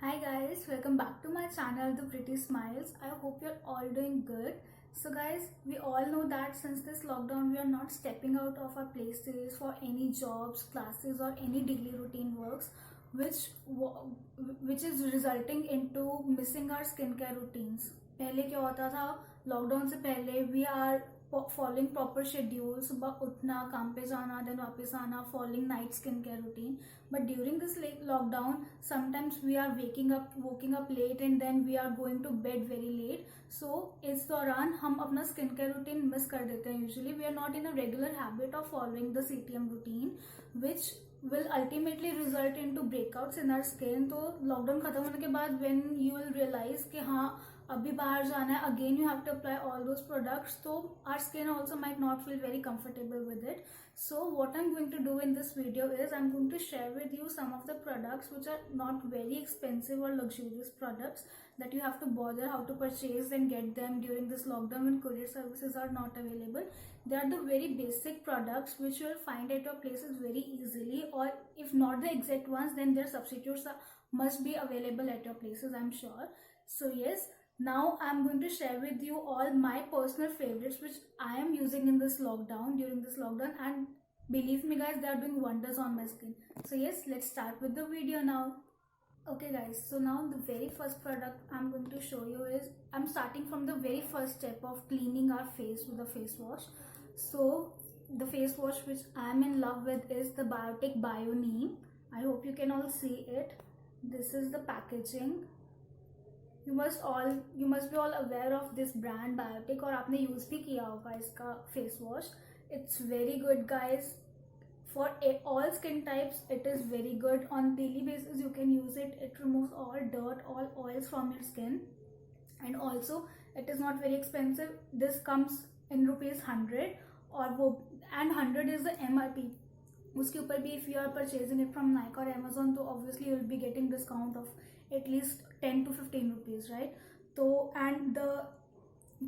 Hi guys, welcome back to my channel The Pretty Smiles. I hope you're all doing good. So guys, we all know that since this lockdown we are not stepping out of our places for any jobs, classes or any daily routine works which is resulting into missing our skincare routines. पहले क्या होता था, lockdown से पहले we are following proper schedule, सुबह उठना, काम पे जाना, then वापस आना, following night skincare routine. But during this lockdown, sometimes we are waking up late and then we are going to bed very late. So इस दौरान हम अपना skincare routine miss कर देते हैं. Usually we are not in a regular habit of following the CTM routine, which will ultimately result into breakouts in our skin. तो lockdown खत्म होने के बाद when you will realize कि हाँ अभी बाहर जाना है, again you have to apply all those products, so our skin also might not feel very comfortable with it. So what I'm going to do in this video is I'm going to share with you some of the products which are not very expensive or luxurious products that you have to bother how to purchase and get them during this lockdown when courier services are not available. They are the very basic products which you will find at your places very easily, or if not the exact ones, then their substitutes must be available at your places, I'm sure. So yes, now I'm going to share with you all my personal favorites which I am using in this lockdown, during this lockdown, and believe me guys, they are doing wonders on my skin. So yes, let's start with the video now. Okay guys, so now the very first product I'm going to show you is, I'm starting from the very first step of cleaning our face with a face wash. So the face wash which I'm in love with is the Biotic Bio Neem. I hope you can all see it. This is the packaging. You must be all aware of this brand Biotic, और आपने use भी किया होगा इसका face wash. It's very good guys. For all skin types, it is very good. On daily basis you can use it. It removes all dirt, all oils from your skin, and also it is not very expensive. This comes in ₹100, और वो and 100 is the MRP. उसके ऊपर भी if you are purchasing it from Nike or Amazon, तो obviously you will be getting discount of at least 10 to 15 rupees, right? So and the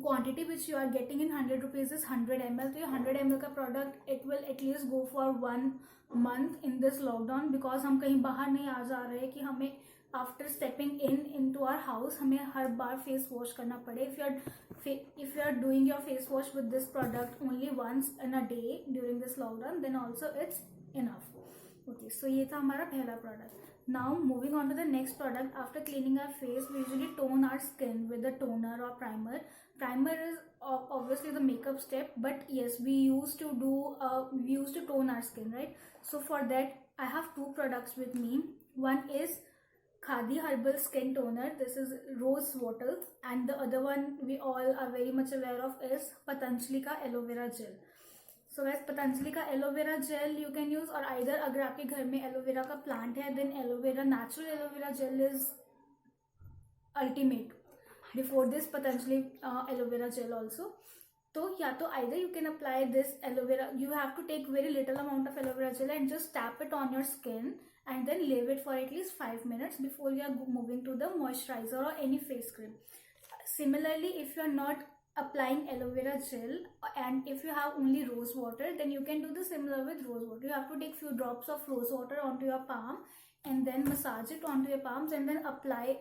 quantity which you are getting in 100 rupees is 100 ml. तो ये 100 ml का product it will at least go for 1 month in this lockdown, because हम कहीं बाहर नहीं आ जा रहे कि हमें after stepping into our house हमें हर बार face wash करना पड़े. If you are doing your face wash with this product only once in a day during this lockdown, then also it's enough. Okay, so ये था हमारा पहला product. Now moving on to the next product. After cleaning our face, we usually tone our skin with a toner or primer. Primer is obviously the makeup step, but yes, we used to tone our skin, right? So for that I have two products with me. One is Khadi Herbal Skin Toner. This is rose water, and the other one we all are very much aware of is Patanjali ka aloe vera gel. So guys, Patanjali का aloe vera gel you can use, और either अगर आपके घर में aloe vera का plant है, then natural aloe vera gel is ultimate. Before this Patanjali aloe vera gel also. तो या तो either you can apply this aloe vera, you have to take very little amount of aloe vera gel and just tap it on your skin and then leave it for at least 5 minutes before you are moving to the moisturizer or any face cream. Similarly, if you are not applying aloe vera gel and if you have only rose water, then you can do the similar with rose water. You have to take few drops of rose water onto your palm and then massage it onto your palms and then apply.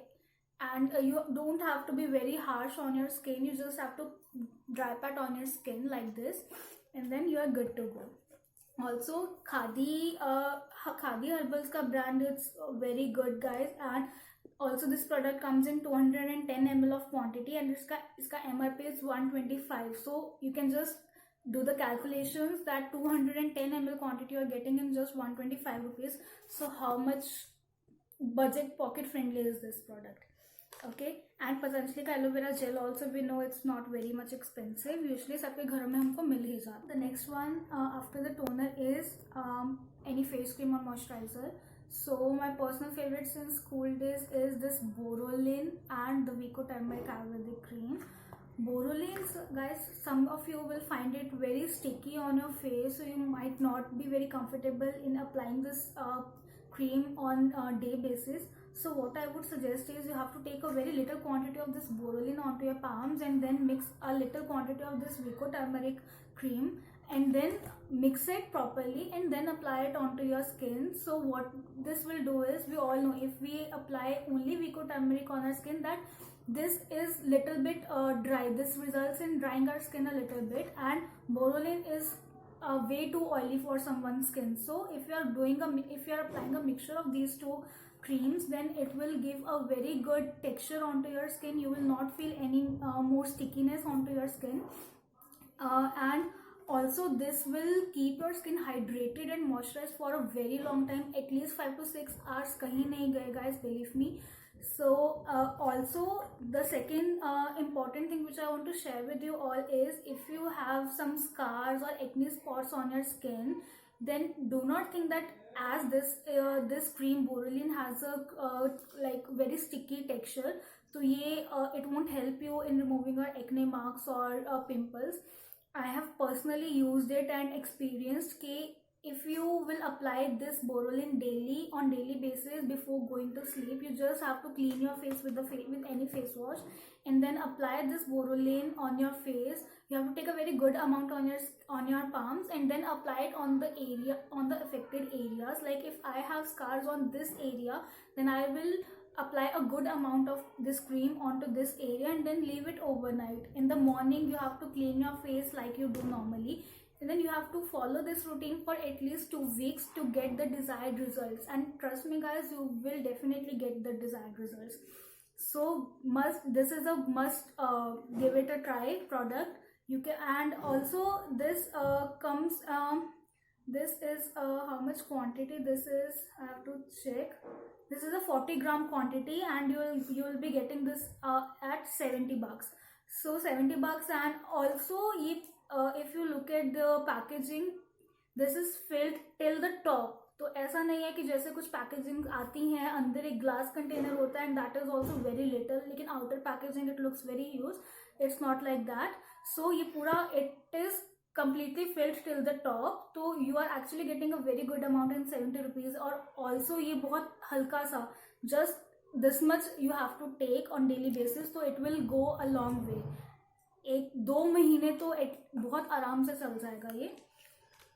And you don't have to be very harsh on your skin. You just have to dry pat on your skin like this, and then you are good to go. Also Khadi Herbals का brand is very good guys, and also this product comes in 210 ml of quantity, and इसका MRP is 125. So you can just do the calculations that 210 ml quantity you are getting in just 125 rupees. So how much budget pocket friendly is this product? Okay, and Patanjali का aloe vera gel also we know it's not very much expensive. Usually सबके घरों में हमको मिल ही जाता. The next one after the toner is any face cream or moisturizer. So my personal favorite since school days is this Borolin and the Vico Turmeric Ayurvedic Cream. Borolin, guys, some of you will find it very sticky on your face, so you might not be very comfortable in applying this cream on day basis. So what I would suggest is you have to take a very little quantity of this Borolin onto your palms and then mix a little quantity of this Vico Turmeric cream and then mix it properly and then apply it onto your skin. So what this will do is, we all know if we apply only Vicco turmeric on our skin, that this is little bit dry. This results in drying our skin a little bit, and Borolin is way too oily for someone's skin. So if you are applying a mixture of these two creams, then it will give a very good texture onto your skin. You will not feel any more stickiness onto your skin, and also this will keep your skin hydrated and moisturized for a very long time, at least 5 to 6 hours. Kahin nahi gaye guys, believe me. So also the second important thing which I want to share with you all is, if you have some scars or acne spots on your skin, then do not think that as this cream Borolin has a like very sticky texture, so it won't help you in removing your acne marks or pimples. I have personally used it and experienced कि if you will apply this Borolin on daily basis before going to sleep, you just have to clean your face with any face wash and then apply this Borolin on your face. You have to take a very good amount on your palms and then apply it on the affected areas. Like if I have scars on this area, then I will apply a good amount of this cream onto this area and then leave it overnight. In the morning you have to clean your face like you do normally, and then you have to follow this routine for at least 2 weeks to get the desired results. And trust me guys, you will definitely get the desired results. So this is a must give it a try product. You can, and also this comes this is how much quantity this is, I have to check. This is a 40 gram quantity, and you will be getting this at 70 bucks. So 70 bucks. And also if you look at the packaging, this is filled till the top. तो ऐसा नहीं है कि जैसे कुछ packaging आती हैं अंदर एक ग्लास कंटेनर होता है, and that is also very little, लेकिन outer packaging it looks very huge. It's not like that. So ये पूरा it is completely filled till the top, तो you are actually getting a very good amount in 70 rupees. और also ये बहुत हल्का सा, just this much you have to take on daily basis, तो it will go a long way. 1-2 महीने तो बहुत आराम से चल जाएगा ये.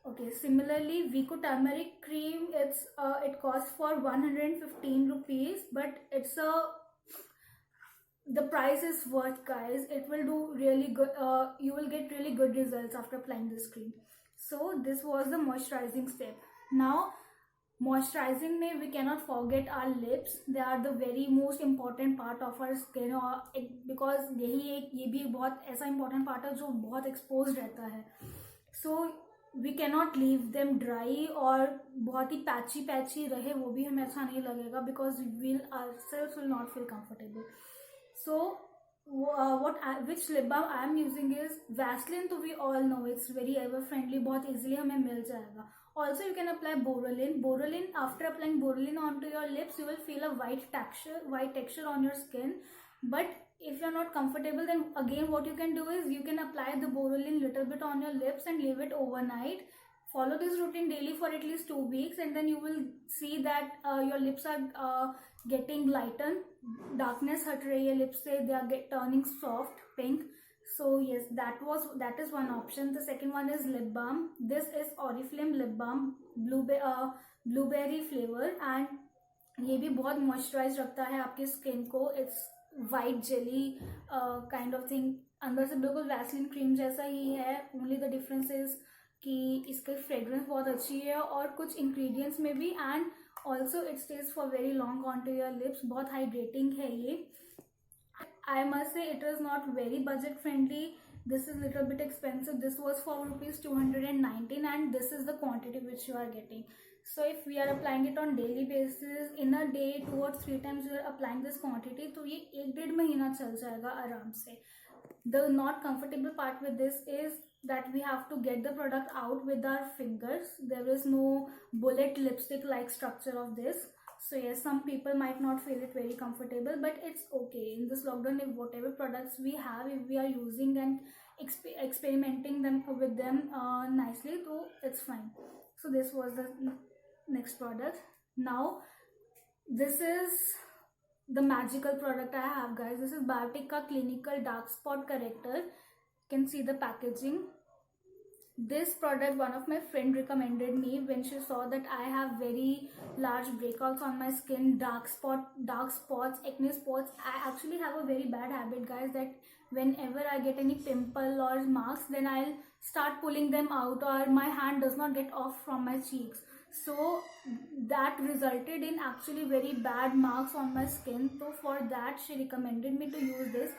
Okay, similarly Vicco turmeric cream, it costs for 115 rupees, but the price is worth guys. It will do really good, you will get really good results after applying this cream. So this was the moisturizing step. Now moisturizing में we cannot forget our lips. They are the very most important part of our skin, because ये भी बहुत ऐसा important part है जो बहुत exposed रहता है. So we cannot leave them dry, और बहुत ही पैची रहे वो भी हमें अच्छा नहीं लगेगा, because ourselves will not feel comfortable. So which lip balm I am using is Vaseline. तो we all know it's very ever friendly, बहुत easily हमें मिल जाएगा. Also you can apply Borolin. After applying Borolin onto your lips, you will feel a white texture on your skin. But if you're not comfortable, then again what you can do is you can apply the Borolin little bit on your lips and leave it overnight. Follow this routine daily for at least 2 weeks, and then you will see that your lips are getting lightened. Darkness हट रही है lips से, they are turning soft pink. So yes, that is one option. The second one is lip balm. This is Oriflame lip balm, blueberry flavor, and ये भी बहुत moisturize रखता है आपकी skin को. It's white jelly kind of thing. अंदर से बिल्कुल Vaseline cream जैसा ही है. Only the difference is कि इसकी फ्रेग्रेंस बहुत अच्छी है और कुछ इंग्रेडिएंट्स में भी, and also it stays for very long on to your lips. बहुत हाइड्रेटिंग है ये. I must say it is not very budget friendly. This is little bit expensive. This was for ₹219, and this is the quantity which you are getting. So if we are applying it on daily basis, in a day 2 or 3 times you are applying this quantity, तो ये 1-1.5 महीना चल जाएगा आराम से. The not comfortable part with this is that we have to get the product out with our fingers. There is no bullet lipstick like structure of this. So yes, some people might not feel it very comfortable, but it's okay. In this lockdown, if whatever products we have, if we are using and experimenting with them nicely, so it's fine. So this was the next product. Now this is the magical product I have guys. This is Biotica Clinical Dark Spot Corrector. You can see the packaging. This product one of my friend recommended me when she saw that I have very large breakouts on my skin, dark spots, acne spots. I actually have a very bad habit, guys, that whenever I get any pimple or marks, then I'll start pulling them out, or my hand does not get off from my cheeks. So that resulted in actually very bad marks on my skin. So for that she recommended me to use this,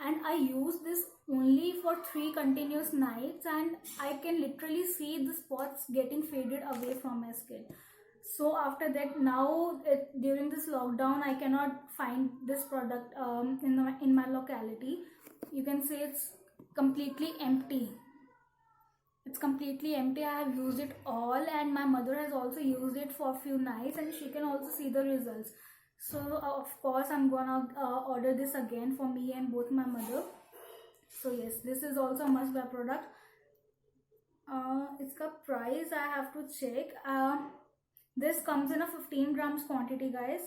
and I use this only for 3 continuous nights, and I can literally see the spots getting faded away from my skin. So after that, now during this lockdown I cannot find this product in my locality. You can say it's completely empty. It's completely empty. I have used it all, and my mother has also used it for a few nights, and she can also see the results. So of course I'm gonna order this again for me and both my mother. So yes, this is also a must buy product. Its price I have to check. This comes in a 15 grams quantity, guys,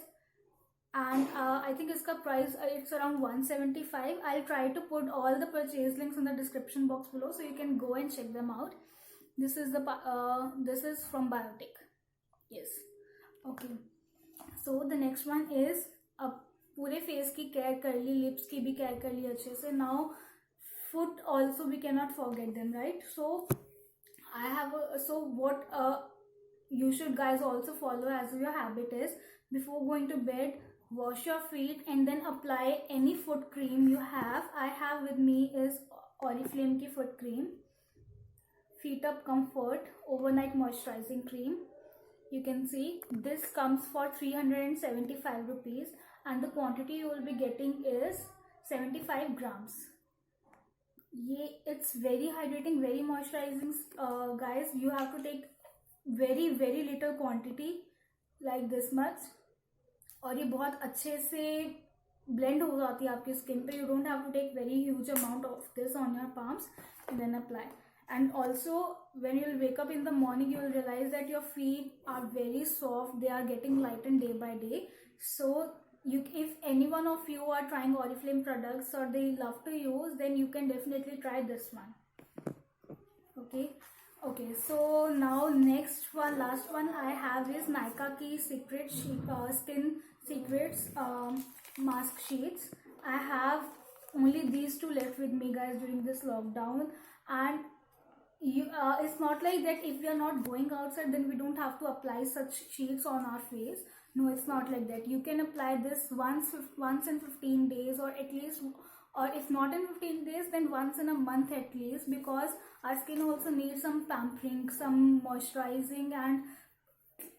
and I think its price it's around 175. I'll try to put all the purchase links in the description box below, so you can go and check them out. This is this is from Biotic. Yes. Okay. So the next one is अब पूरे face की care कर ली, lips की भी care कर ली अच्छे से. Now foot also we cannot forget them, right? So I have so what you should guys also follow as your habit is, before going to bed, wash your feet and then apply any foot cream you have. I have with me is Oriflame ki foot cream, Feet Up Comfort overnight moisturizing cream. You can see this comes for 375 rupees, and the quantity you will be getting is 75 grams. It's very hydrating, very moisturizing, guys. You have to take very little quantity, like this much, और ये बहुत अच्छे से blend हो जाती है आपकी skin पे. You don't have to take very huge amount of this on your palms and then apply. And also when you will wake up in the morning, you will realize that your feet are very soft. They are getting lightened day by day. So if any one of you are trying Oriflame products or they love to use, then you can definitely try this one. Okay, so now next one, last one I have is Nykaa ki Secret Skin Secrets mask sheets. I have only these two left with me, guys, during this lockdown. And it's not like that if we are not going outside then we don't have to apply such sheets on our face. No, it's not like that. You can apply this once in 15 days, or at least, or if not in 15 days, then once in a month at least, because our skin also needs some pampering, some moisturizing and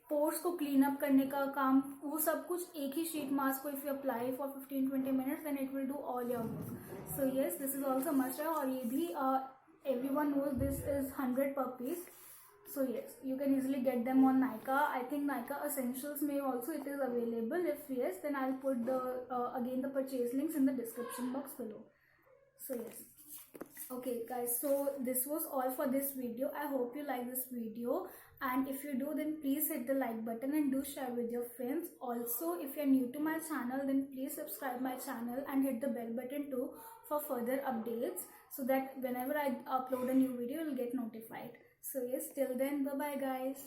pores को clean up करने का काम, वो सब कुछ एक ही sheet mask को if you apply for 15-20 minutes then it will do all your work. So yes, this is also must है. और ये भी everyone knows this is 100 per piece. So yes, you can easily get them on Nykaa. I think Nykaa Essentials may also it is available. If yes, then I'll put the again the purchase links in the description box below. So yes. Okay guys, so this was all for this video. I hope you like this video, and if you do, then please hit the like button and do share with your friends. Also, if you're new to my channel, then please subscribe my channel and hit the bell button too for further updates, so that whenever I upload a new video, you'll get notified. So yes, till then, bye bye guys.